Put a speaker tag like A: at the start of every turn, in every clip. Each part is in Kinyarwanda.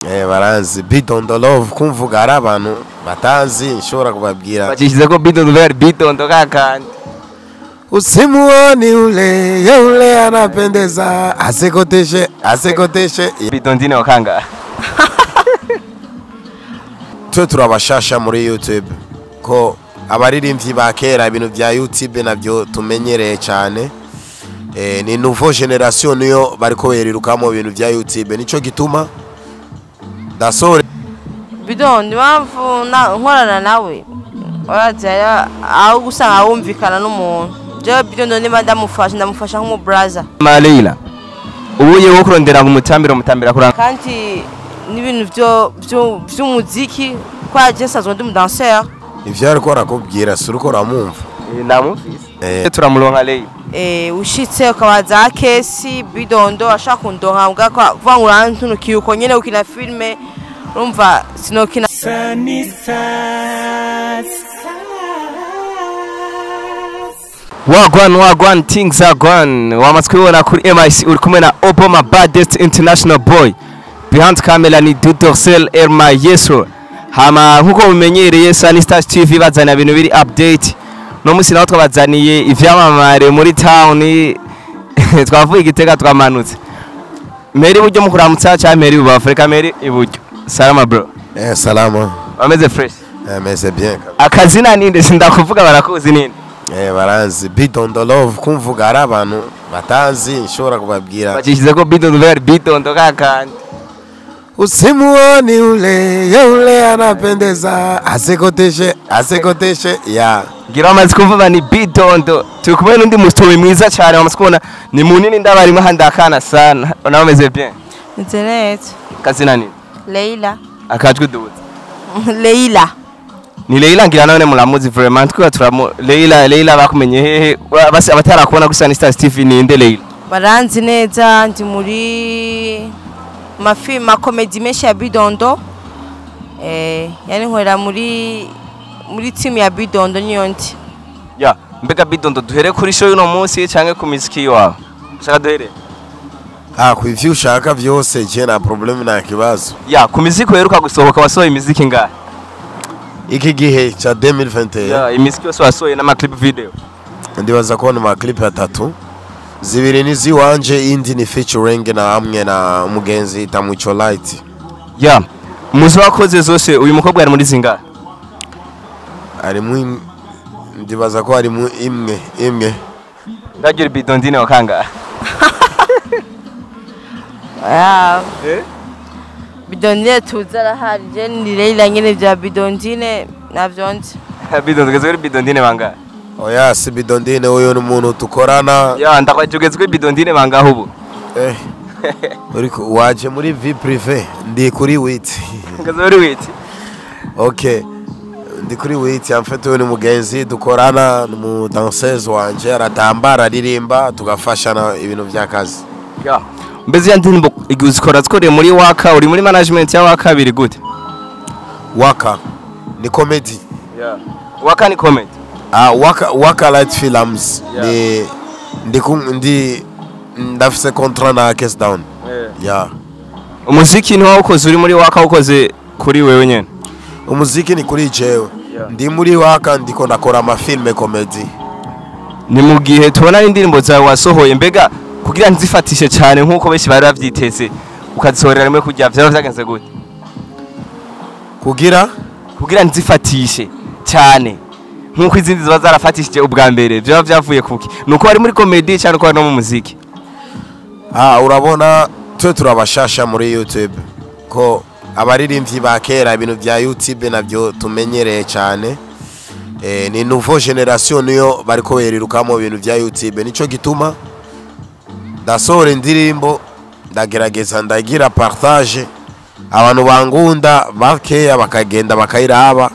A: baranzi Bidondo Love kumvuga ari abantu batazi nshobora kubabwira
B: bacishize ko Bidondo very Bidondo kakandi
A: usimuoni yule anapendeza asekoteshe
B: Bidondine wakanga
A: twe turabashasha muri YouTube ko abaririmbyi ba kera ibintu bya YouTube nabyo tumenyereye cyane ni nouveau generation niyo bariko berirukamo ibintu bya YouTube nico gituma dasore
C: Bidondo bamvu nkorana nawe orazera aho gusanga wumvikana n'umuntu je Bidondo ni ndamufasha nk'umu brother
B: Leila ubuye wo kurondera umutambira kuranga
C: kandi n'ibintu by'umuziki kwa jesazwe ndi mudanseur
A: ivyo ariko arakubwira suruko ramumva
B: namufise turamuronka Leila
C: ushitse ukabaza kesi Bidondo ashaka kundonka kuvuga ngo urantunukiye uko nyene ukina filme urumva sinokina
B: Wagwan things are gone wamatskwibona kuri MIC uri kumwe na Obama Baddest International Boy behind camera ni Dudorsel Elma Yeso hama nkuko mumenyereye Sunny Stars TV bazana ibintu biri update no musi naho twabazaniye ivyamamare muri town twavuye igitega twamanutse Meri buryo mukuramutsa cha Meri uba Afrika Meri iburyo salama bro
A: salama
B: ameze fresh
A: ameze bien
B: akazina ninde sindakuvuga barakuzi ninde
A: baranzi Bidondo Love kumvuga ari abantu batazi nshobora kubabwira
B: bacishize ko Bidondo very Bidondo kakandi
A: usimuoni yule anapendeza asekoteshe
B: gira amazi kumvuga ni Bidondo turi kumwe n'undi mustowe mwiza cyane wamaze kubona ni munini ndabarimo handakana sana unameze bien
C: nzeretse
B: kazina nini
C: Leila
B: akajwe duze
C: Leila
B: ni Leila ngira none muramuzi vraiment twa turamu Leila bakumenye hehe basi abatarakubona kuri Sunny Stars TV ni inde Leila
C: baranzi neza ndi muri mafilm comedy menshi ya Bidondo yani nkorera muri team ya Bidondo niyo ndi
B: ya mbega Bidondo duhere kuri show y'uno munsi canke ku muziki wawe shaka duhere
A: ku ivyo ushaka vyose je na problem na kibazo
B: ya ku muziki weruka gusohoka wasohoye imiziki ngahe
A: iki gihe cha 2021
B: ya imiziki yose wasohoye n'ama clip video
A: ndibaza ko n'ama clip atatu zibiri ni ziwanje indi ni featuring na amwe na mugenzi Tamucho Light
B: ya muzo wakoze zose uyu mukobwa ari muri zinga
A: ari mu ndibaza ko ari mu imwe
B: ndagira Bidondine wakanga
C: Bidondine tuzara hari je ni Leila nyene bya Bidondine navyonze
B: Bidondo geze Bidondine banga
A: oya si Bidondine uyo n'umuntu tukorana
B: ya ndakwajugeze kuri Bidondine banga hubu
A: uriko waje muri vie privé ndi kuri wit
B: geze wit
A: okay ndi kuri wit amfete we ni mugenzi dukorana mu danseuse wanje aratambara ririmba tugafashana ibintu by'akazi
B: ya mbeze ya ndimbo iguzikora tkoreye muri Waka uri muri management ya Waka biri gute
A: Waka ni comedy
B: ya Waka ni comedy
A: Waka Light Films ndi ndafise contrat na Case Down ya
B: umuziki ni wakoze uri muri Waka ukoze kuri wewe nyene
A: umuziki ni kuri jewe ndi muri Waka ndiko ndakora ama film comedy
B: ni mu gihe tubona indirimbo zawe wasohoye mbega kugira nzifatishe cyane nkuko benshi bari bavyiteze ukazisorera rimwe kujya vyagenze gute kugira nzifatishe cyane nkuko izindi ziba zarafatishije ubwa mbere byo byavuye kuki nuko bari muri comedy cyane ko no mu muziki
A: urabona twe turabashasha muri YouTube ko abaririmbyi ba kera ibintu bya YouTube nabyo tumenyereye cyane ni nouveau generation niyo bariko berirukamo ibintu bya YouTube nico gituma dasore indirimbo ndagerageza ndagira partage abantu bangunda bakeya bakagenda bakayiraba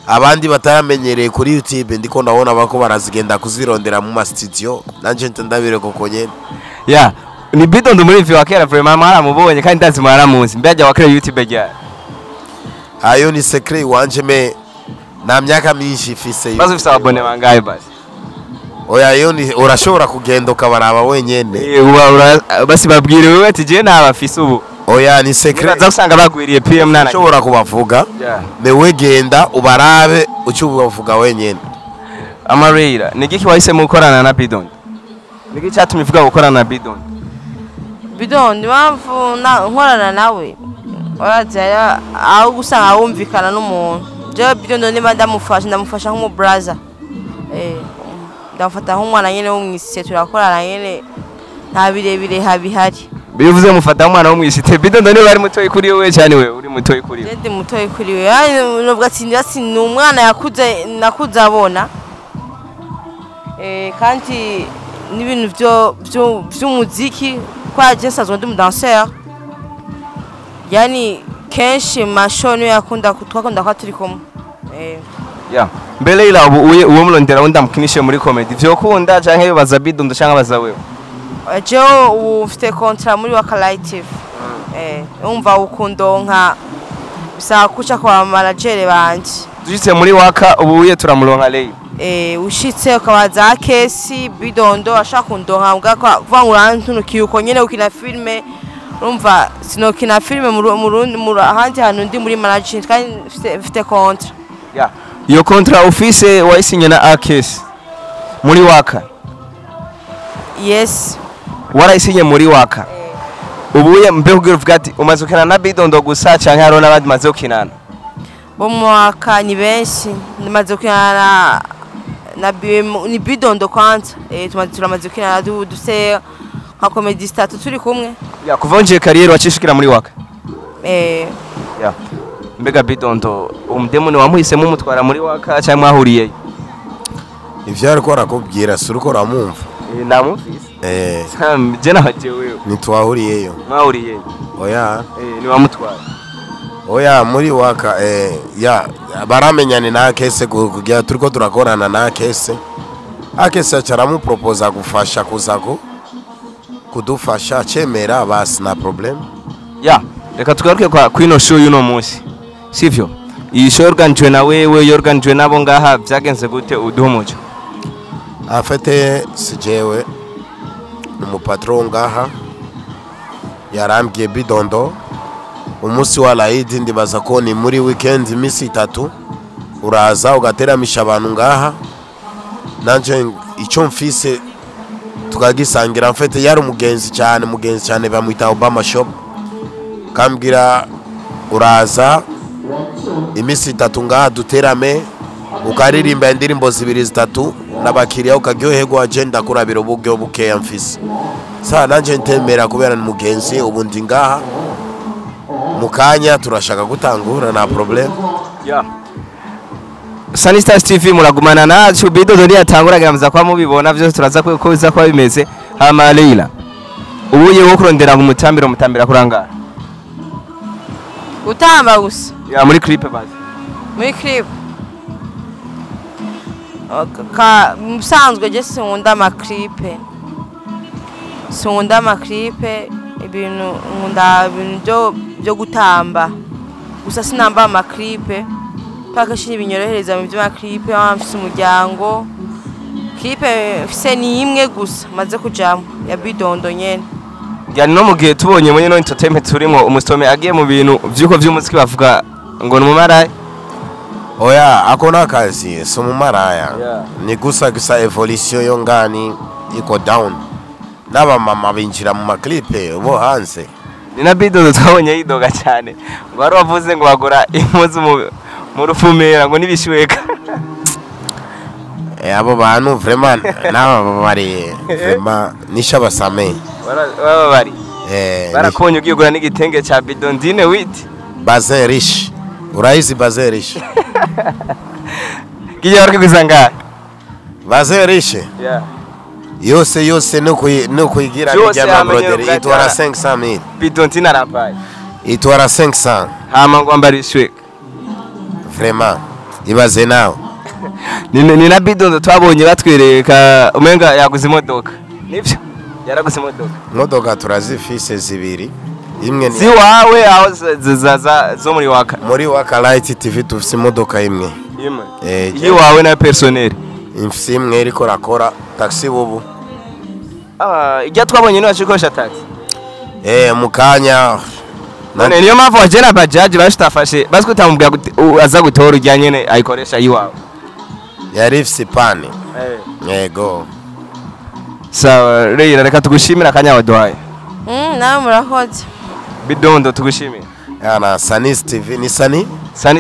A: abandi batayamenyereye kuri YouTube ndiko ndabona bako barazigenda kuzirondera mu ma studio nanje ndabire koko nyene
B: ya ni Bidondo muri video akera vraiment mwaramubonye kandi ndazi mwaramuzi mbyaje wakera YouTube rya
A: ayo ni secret wanje me na myaka myinshi ifise
B: bazo fisa abone bangaye basi
A: oya yo ni urashobora kugenda ukabaraba wenyene
B: basi babwire wewe ati je nabafise ubu
A: oya ni secret
B: baza gusanga bagwiriye PM nana
A: ushobora kubavuga mewe genda ubarabe ucyo ubavuga wenyene.
B: Amarira nigiki wahisemo gukorana na Bidon nigiki cyatumye uvuga gukorana na Bidon
C: impamvu nkorana nawe waraza aho gusanga wumvikana n'umuntu je Bidon niba ndamufasha nk'umu brother ndamufata nk'umwana nyene w'umwise turakorana nyene nta birebire habihari
B: bivuze mufata umwana wo mwisite Bidon niba ari mutoyi kuri wewe cyane wewe uri mutoyi kuri
C: wewe ndi mutoyi kuri wewe yani nubwo ati ni umwana nakuze abona kandi n'ibintu by'umuziki kwa Jesse azonde mu dancer yani kenshi mashono yakunda twakunda kwa turi kumwe
B: mbere ila uwo murondera wenda mukinishe muri comedy byo kunda canke bibaza Bidon cyangwa baza wewe
C: Joe ufite contrat muri Waka Live umva ukundonka bisa kuca kwa manager banje
B: dujitse muri Waka ubuye turamuronka lei
C: ushitse ukabaza kesi Bidondo ashaka kundonka kuva ngurantunukiye uko nyene ukina filme urumva sinokina filme mu ahandi hantu ndi muri management kandi mfite contrat
B: iyo contrat office wayisinye na Akesi muri Waka
C: yes
B: warayisinye muri Waka ubuye mbe kugira uvuga ati umaze ukina na Bidondo gusa canke haro nabandi maze ukinana
C: bo mu Waka ni benshi maze ukinana na ni Bidondo kwanza turamaze ukinana duse nka comedy star turi kumwe
B: kuvonje career wacishikira muri Waka mbega Bidondo umdemo ni wamuhisemo umutwara muri Waka cyangwa mwahuriye
A: ivyo ariko arakubwira suri ko ramumva
B: namufise je naje wewe
A: nitwahuriyeyo
B: mwahuriye
A: oya
B: ni wamutwara
A: oya muri Waka baramenyane na Akese kugira turiko turakorana na Akese acara propose gufasha kuzako kudufasha cemera basi na problem
B: reka tugaruke kwa kwino show yuno munsi sivyo iyi show organizwe na wewe organizwe nabo ngaha byagenze gute uduhumujo
A: afete sijewe umupatron ngaha yarambye Bidondo umunsi wa Laidi ndibaza ko ni muri weekend imisi 3 uraza ugateramisha abantu ngaha nanje icyo mfise tukagisangira afete yari umugenzi cyane bamwita Obama shop kambwira uraza imisi 3 ngaha duterame ukaririmba indirimbo 2-3 n'abakiriya ukagyoherwa agenda kurabira ubugyo bukeya mfise nanje ntemera kubera ni mugenzi ubundi ngaha mukanya turashaka gutangura na problem
B: Sunny Stars TV muragumana nacu Bidondo ndi yatanguraga mza kwa mubibona byose turaza ko biza kwa bimeze hama Leila ubuye wo kurondera mu mutambira kurangara
C: utamba gusa
B: muri clip basi
C: muri clip musanzwe je sinkunda amaklipe ibintu nkunda ibintu byo gutamba gusa sinamba amaklipe paka shini binyorohereza mu by'amaklipe amfise umuryango clipe mfise ni imwe gusa maze kujamo ya Bidondo nyene
B: yani no mugihe tubonye muri no entertainment turimo umusitome agiye mu bintu vyuko vy'umuziki bavuga ngo ni umumaraye
A: oya akona kazi so mumaraya ni gusa evolution yo ngani iko down naba mama binjira mu maklipe bo hanze
B: ni na Bidondo twabonye yidoga cyane ngo ari wavuze ngo bagura impuzu mu rufumera ngo nibishweka
A: abo bantu vraiment naba bari vraiment nishabasame
B: bari barakonye ugiye gura n'igitenge cha Bidondine witi
A: Bazin riche uraizi Bazin riche
B: kiyo arikuzanga
A: Bazin riche yose no kuigira bijya brother itwara 500,000
B: Bidondine arapaye
A: itwara 500
B: hama ngo ambarishwe
A: vraiment ibaze nawe
B: ni na Bidondo twabonye batwereka umenga yaguze imodoka nivyo yaraguze imodoka
A: turazifise zibiri imwe ni
B: ziwawe aho zo muri
A: Waka Light TV tufise imodoka imwe
B: yiwawe na personnel
A: imfise imwe iriko rakora taxi bubu
B: ijya twabonye no ashikosha taxi
A: mukanya
B: none niyo mpamvu waje na bajaji bashitafashe basi kutamubwira aza gutora ujya nyene ayikoresha yiwawe
A: yari ifise pani yego
B: sawa rero reka tugushimira akanya waduhaye
C: nawe murakoze
B: bidondo tugushimira
A: yana Sanis TV ni Sani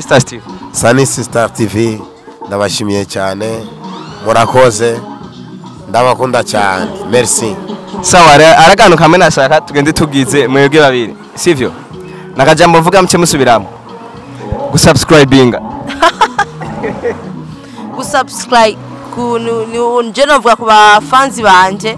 B: Star TV
A: Sanis Star TV ndabashimiye cyane murakoze ndabakunda cyane merci
B: sawa aragano kamwe nashaka tugende tugize mwebwe babiri sivyo nakajambo mvuga mce musubiramo gusubscribinga
C: gusubscribe nje novuga ku bafanzi banje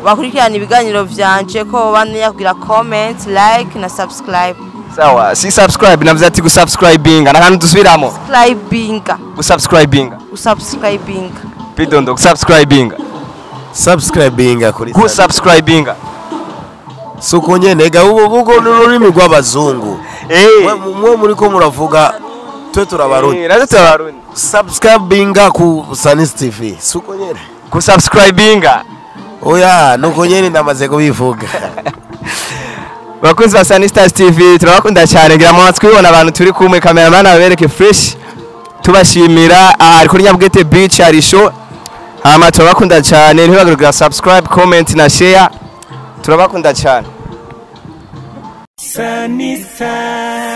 C: bakurikirana ibiganiro vyanje ko banyagira comment like na subscribe
B: sawa si subscribe navuze ati gusubscribinga nakantu dusubiramo gusubscribinga bidondo gusubscribinga
A: kuri
B: gusubscribinga
A: suko nyene ga ubu n'ururimi rw'abazungu mwe muri ko muravuga twe turabarundi subscribinga ku Sanis TV suko nyene
B: gusubscribinga
A: oya nuko nyene ndamaze kubivuga
B: bakunzi ba Sanis Star TV turabakunda cyane ngira mu twibona abantu turi kumwe cameraman abereke fresh tubashimira ari kuri Nyabwete Beach ari show hama turabakunda cyane ntibagirwa subscribe comment na share turabakunda cyane Sanis Star